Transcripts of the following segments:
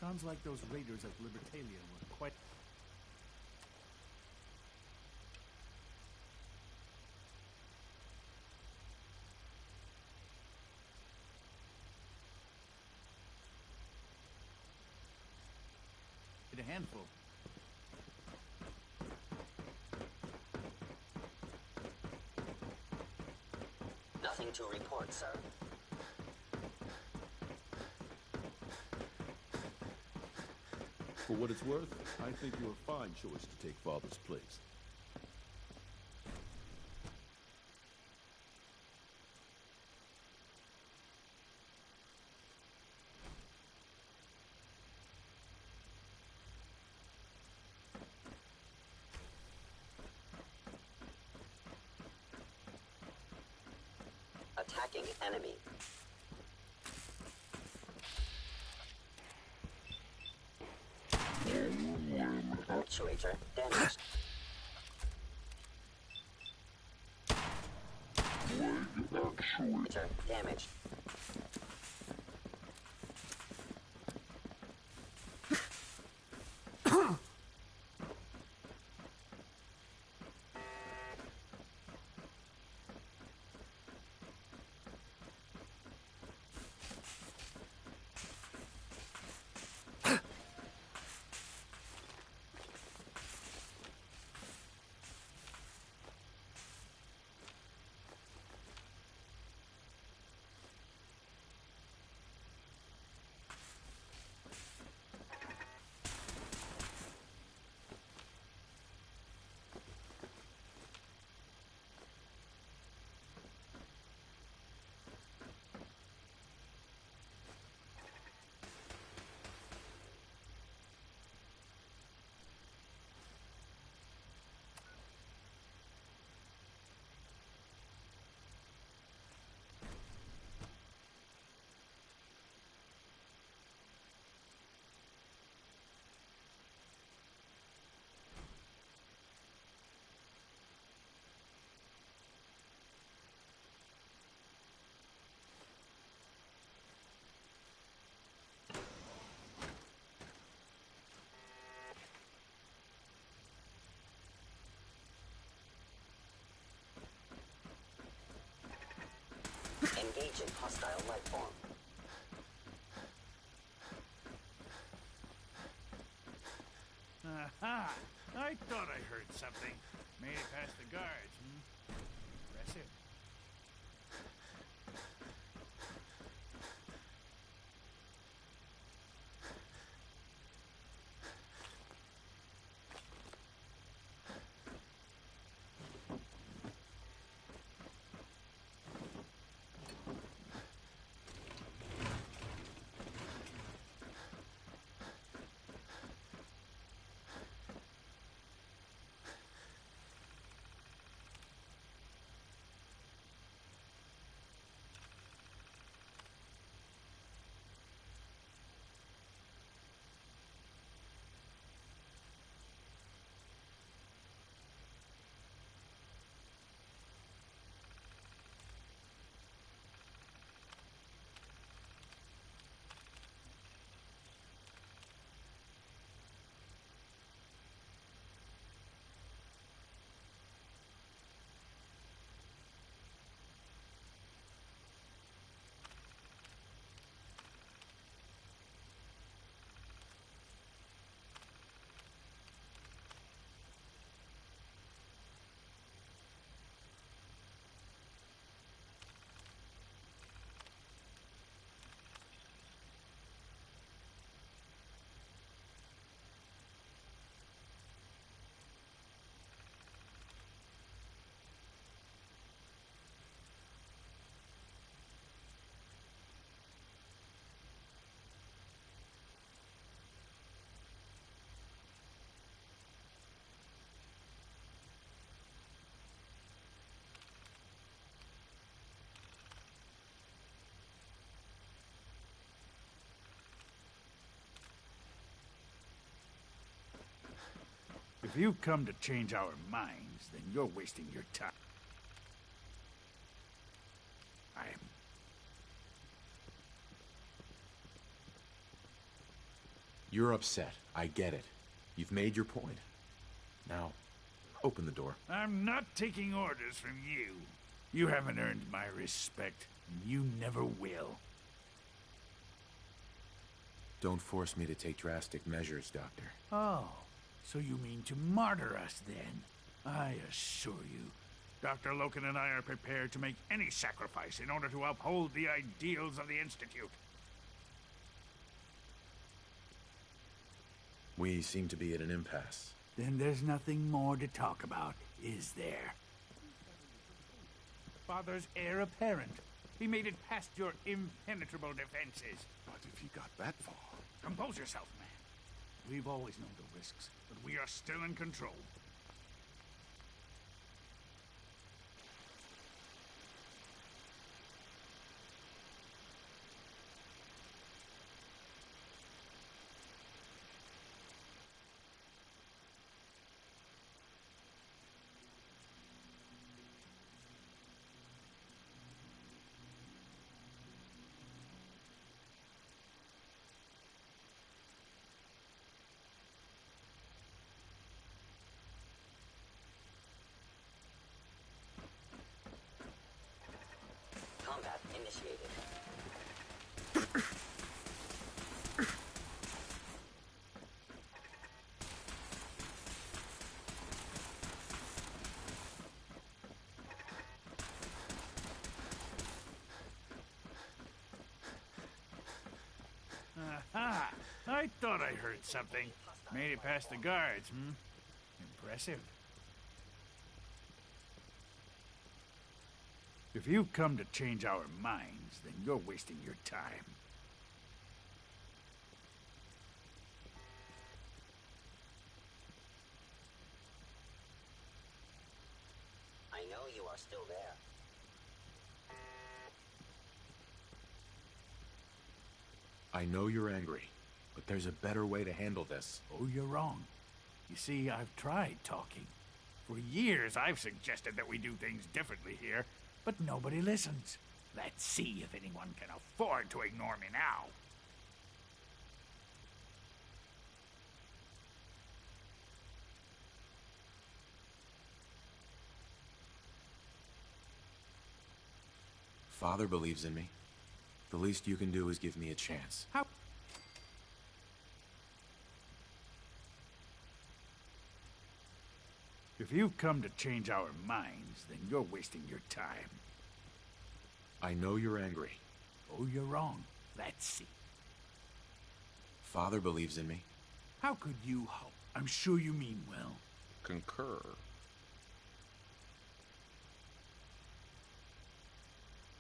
Sounds like those raiders of Libertalia were quite... a handful. Nothing to report, sir. For what it's worth, I think you're a fine choice to take Father's place. Attacking enemy. Actuator damaged. Actuator damaged. Engaging hostile life form. Aha! I thought I heard something. Made it past the guards, Impressive. If you've come to change our minds, then you're wasting your time. You're upset. I get it. You've made your point. Now, open the door. I'm not taking orders from you. You haven't earned my respect, and you never will. Don't force me to take drastic measures, Doctor. Oh, so you mean to martyr us, then? I assure you, Dr. Loken and I are prepared to make any sacrifice in order to uphold the ideals of the Institute. We seem to be at an impasse. Then there's nothing more to talk about, is there? Father's heir apparent. He made it past your impenetrable defenses. But if he got that far... Compose yourself, man. We've always known the risks, but we are still in control. Combat initiated. Aha! I thought I heard something. Made it past the guards, Impressive. If you've come to change our minds, then you're wasting your time. I know you are still there. I know you're angry, but there's a better way to handle this. Oh, you're wrong. You see, I've tried talking. For years, I've suggested that we do things differently here, but nobody listens. Let's see if anyone can afford to ignore me now. Father believes in me. The least you can do is give me a chance. How? If you've come to change our minds, then you're wasting your time. I know you're angry. Oh, you're wrong. Let's see. Father believes in me. How could you hope? I'm sure you mean well. Concur.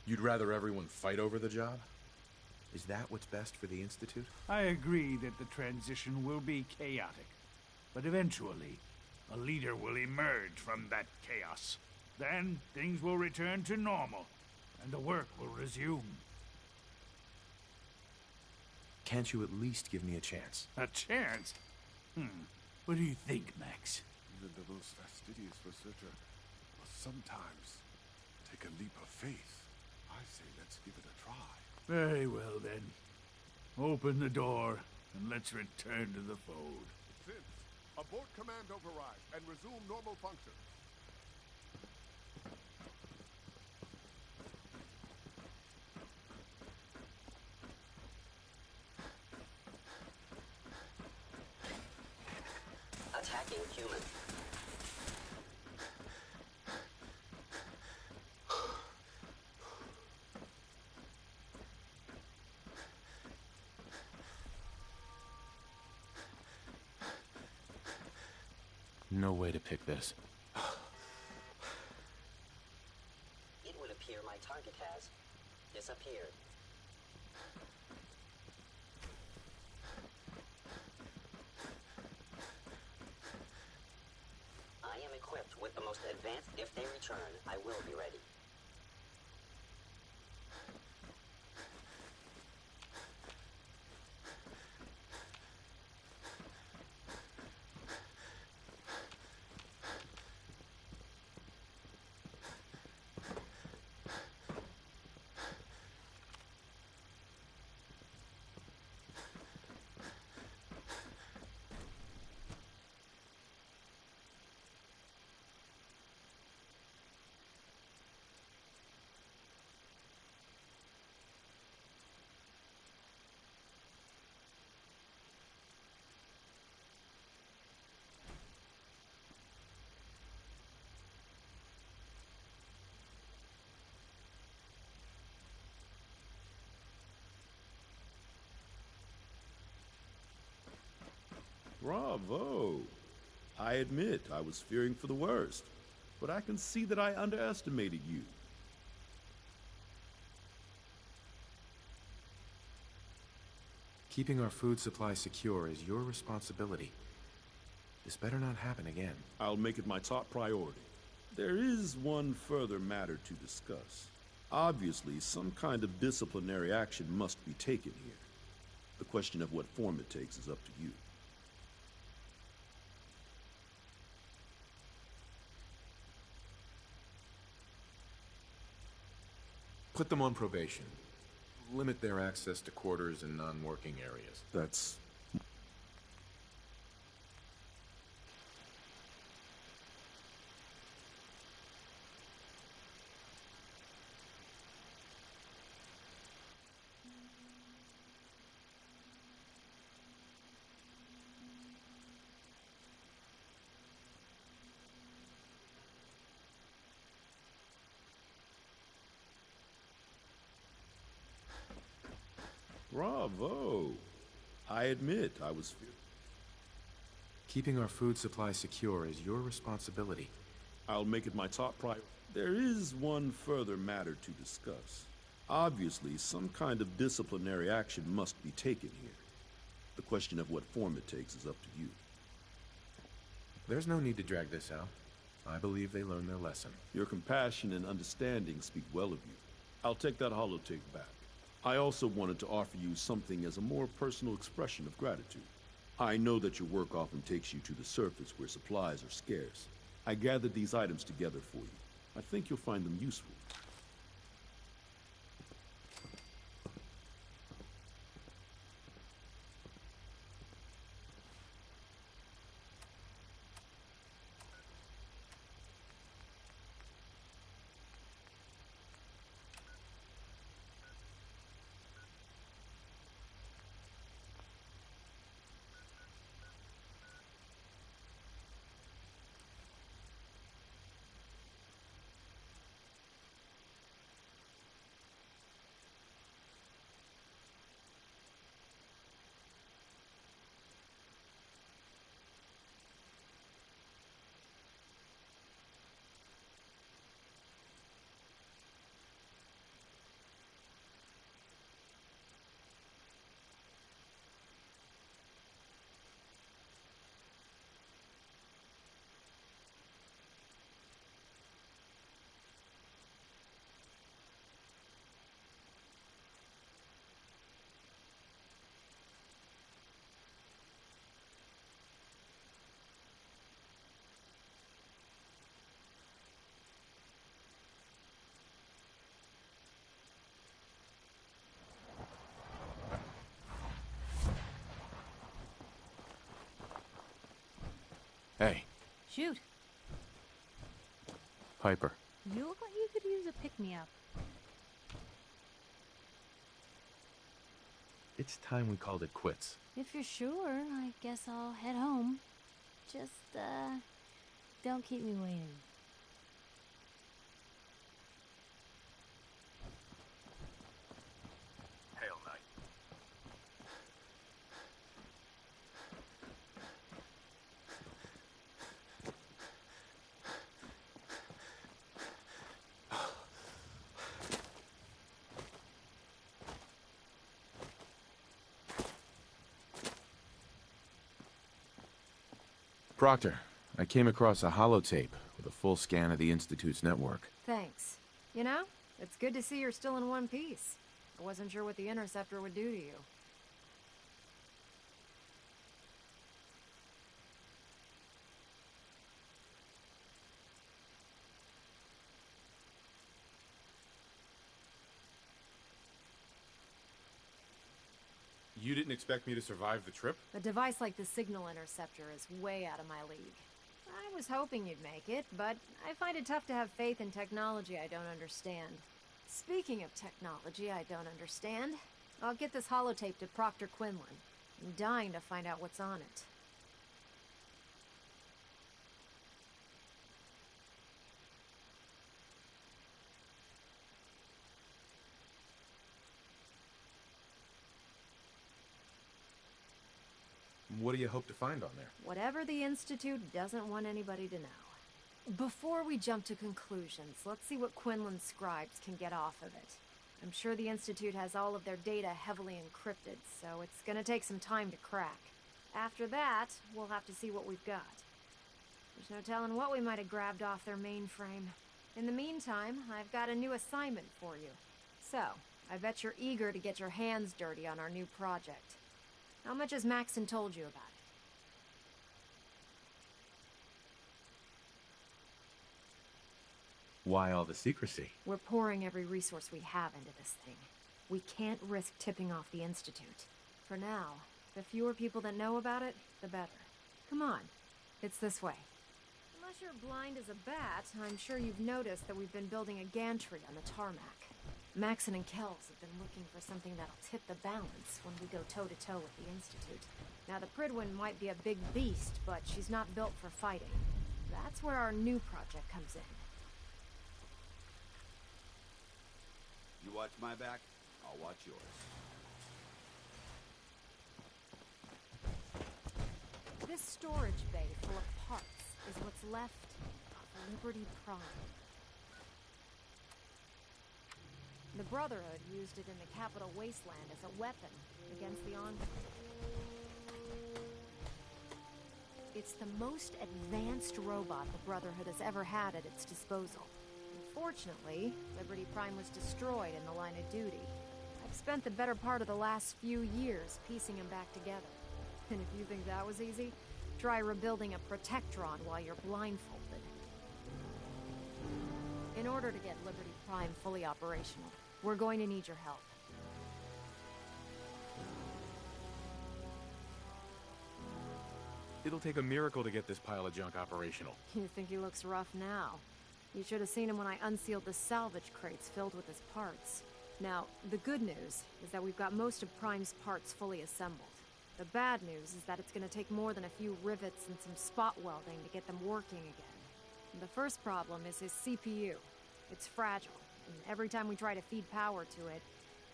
You'd rather everyone fight over the job? Is that what's best for the Institute? I agree that the transition will be chaotic, but eventually, a leader will emerge from that chaos. Then, things will return to normal, and the work will resume. Can't you at least give me a chance? A chance? What do you think, Max? Even the most fastidious researcher must sometimes take a leap of faith. I say let's give it a try. Very well, then. Open the door, and let's return to the fold. Since, abort command override and resume normal functions. Attacking human. No way to pick this. It would appear my target has disappeared. I am equipped with the most advanced. If they return, I will be ready. Bravo. I admit I was fearing for the worst, but I can see that I underestimated you. Keeping our food supply secure is your responsibility. This better not happen again. I'll make it my top priority. There is one further matter to discuss. Obviously, some kind of disciplinary action must be taken here. The question of what form it takes is up to you. Put them on probation. Limit their access to quarters and non-working areas. That's... Bravo. I admit I was fearing. Keeping our food supply secure is your responsibility. I'll make it my top priority. There is one further matter to discuss. Obviously, some kind of disciplinary action must be taken here. The question of what form it takes is up to you. There's no need to drag this out. I believe they learned their lesson. Your compassion and understanding speak well of you. I'll take that holotape back. I also wanted to offer you something as a more personal expression of gratitude. I know that your work often takes you to the surface where supplies are scarce. I gathered these items together for you. I think you'll find them useful. Hey, Shoot. Piper. You look like you could use a pick-me-up. It's time we called it quits. If you're sure, I guess I'll head home. Just, don't keep me waiting. Hail Knight. Proctor, I came across a holotape with a full scan of the Institute's network. Thanks. You know, it's good to see you're still in one piece. I wasn't sure what the Interceptor would do to you. You didn't expect me to survive the trip? A device like the Signal Interceptor is way out of my league. I was hoping you'd make it, but I find it tough to have faith in technology I don't understand. Speaking of technology I don't understand, I'll get this holotape to Proctor Quinlan. I'm dying to find out what's on it. What do you hope to find on there? Whatever the Institute doesn't want anybody to know. Before we jump to conclusions, let's see what Quinlan's scribes can get off of it. I'm sure the Institute has all of their data heavily encrypted, so it's gonna take some time to crack. After that, we'll have to see what we've got. There's no telling what we might have grabbed off their mainframe. In the meantime, I've got a new assignment for you. So, I bet you're eager to get your hands dirty on our new project. How much has Maxon told you about it? Why all the secrecy? We're pouring every resource we have into this thing. We can't risk tipping off the Institute. For now, the fewer people that know about it, the better. Come on, it's this way. Unless you're blind as a bat, I'm sure you've noticed that we've been building a gantry on the tarmac. Maxon and Kells have been looking for something that'll tip the balance when we go toe-to-toe with the Institute. Now, the Pridwin might be a big beast, but she's not built for fighting. That's where our new project comes in. You watch my back, I'll watch yours. This storage bay full of parts is what's left of Liberty Prime. The Brotherhood used it in the Capital Wasteland as a weapon against the Enclave. It's the most advanced robot the Brotherhood has ever had at its disposal. Unfortunately, Liberty Prime was destroyed in the line of duty. I've spent the better part of the last few years piecing them back together. And if you think that was easy, try rebuilding a Protectron while you're blindfolded. In order to get Liberty Prime fully operational, we're going to need your help. It'll take a miracle to get this pile of junk operational. You think he looks rough now? You should have seen him when I unsealed the salvage crates filled with his parts. Now, the good news is that we've got most of Prime's parts fully assembled. The bad news is that it's going to take more than a few rivets and some spot welding to get them working again. And the first problem is his CPU. It's fragile, and every time we try to feed power to it,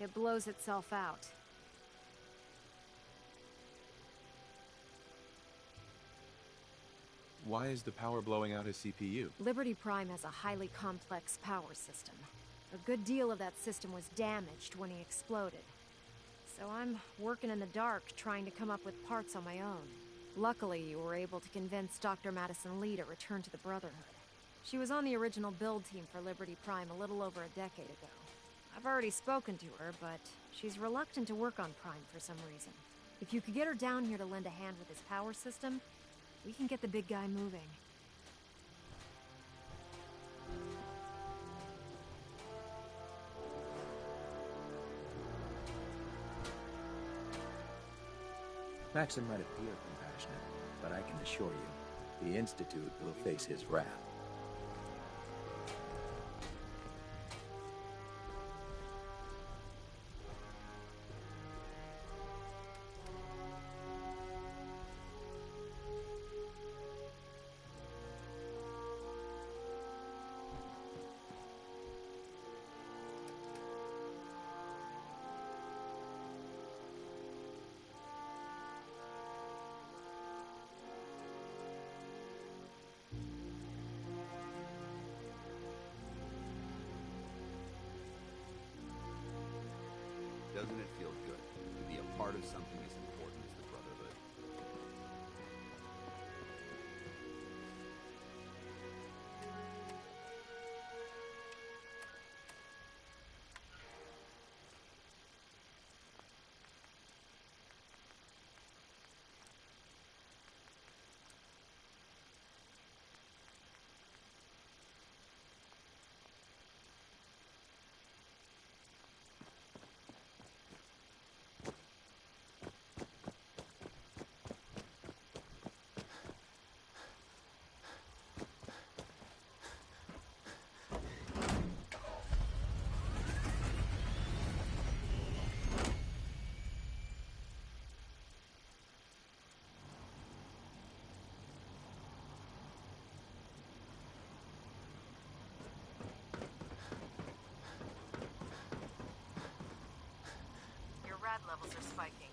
it blows itself out. Why is the power blowing out his CPU? Liberty Prime has a highly complex power system. A good deal of that system was damaged when he exploded. So I'm working in the dark, trying to come up with parts on my own. Luckily, you were able to convince Dr. Madison Lee to return to the Brotherhood. She was on the original build team for Liberty Prime a little over a decade ago. I've already spoken to her, but she's reluctant to work on Prime for some reason. If you could get her down here to lend a hand with his power system, we can get the big guy moving. Maxon might appear compassionate, but I can assure you, the Institute will face his wrath. Doesn't it feel good to be a part of something as important as the Brotherhood? Your rad levels are spiking.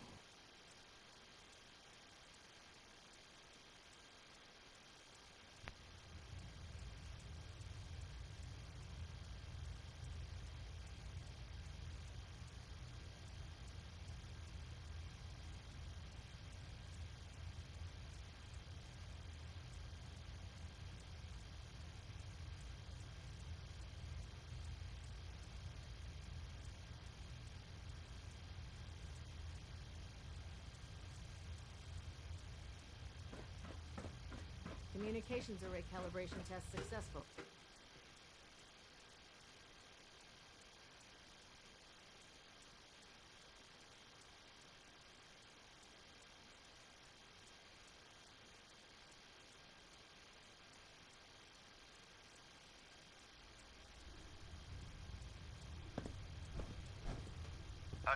communications array calibration test successful.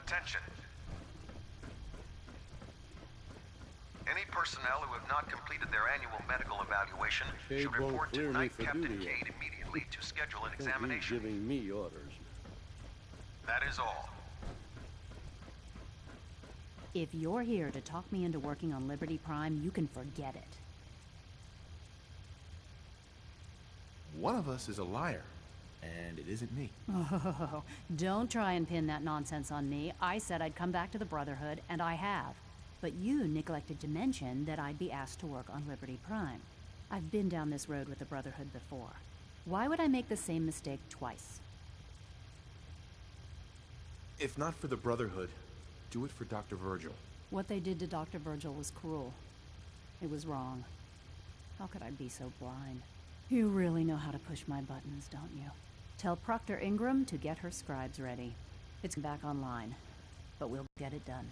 Attention. Any personnel who have not completed their annual medical evaluation Cade should won't report clear to me Night for Captain duty Cade yet. immediately to schedule an He's examination. giving me orders. That is all. If you're here to talk me into working on Liberty Prime, you can forget it. One of us is a liar, and it isn't me. Oh, don't try and pin that nonsense on me. I said I'd come back to the Brotherhood, and I have. But you neglected to mention that I'd be asked to work on Liberty Prime. I've been down this road with the Brotherhood before. Why would I make the same mistake twice? If not for the Brotherhood, do it for Dr. Virgil. What they did to Dr. Virgil was cruel. It was wrong. How could I be so blind? You really know how to push my buttons, don't you? Tell Proctor Ingram to get her scribes ready. It's back online, but we'll get it done.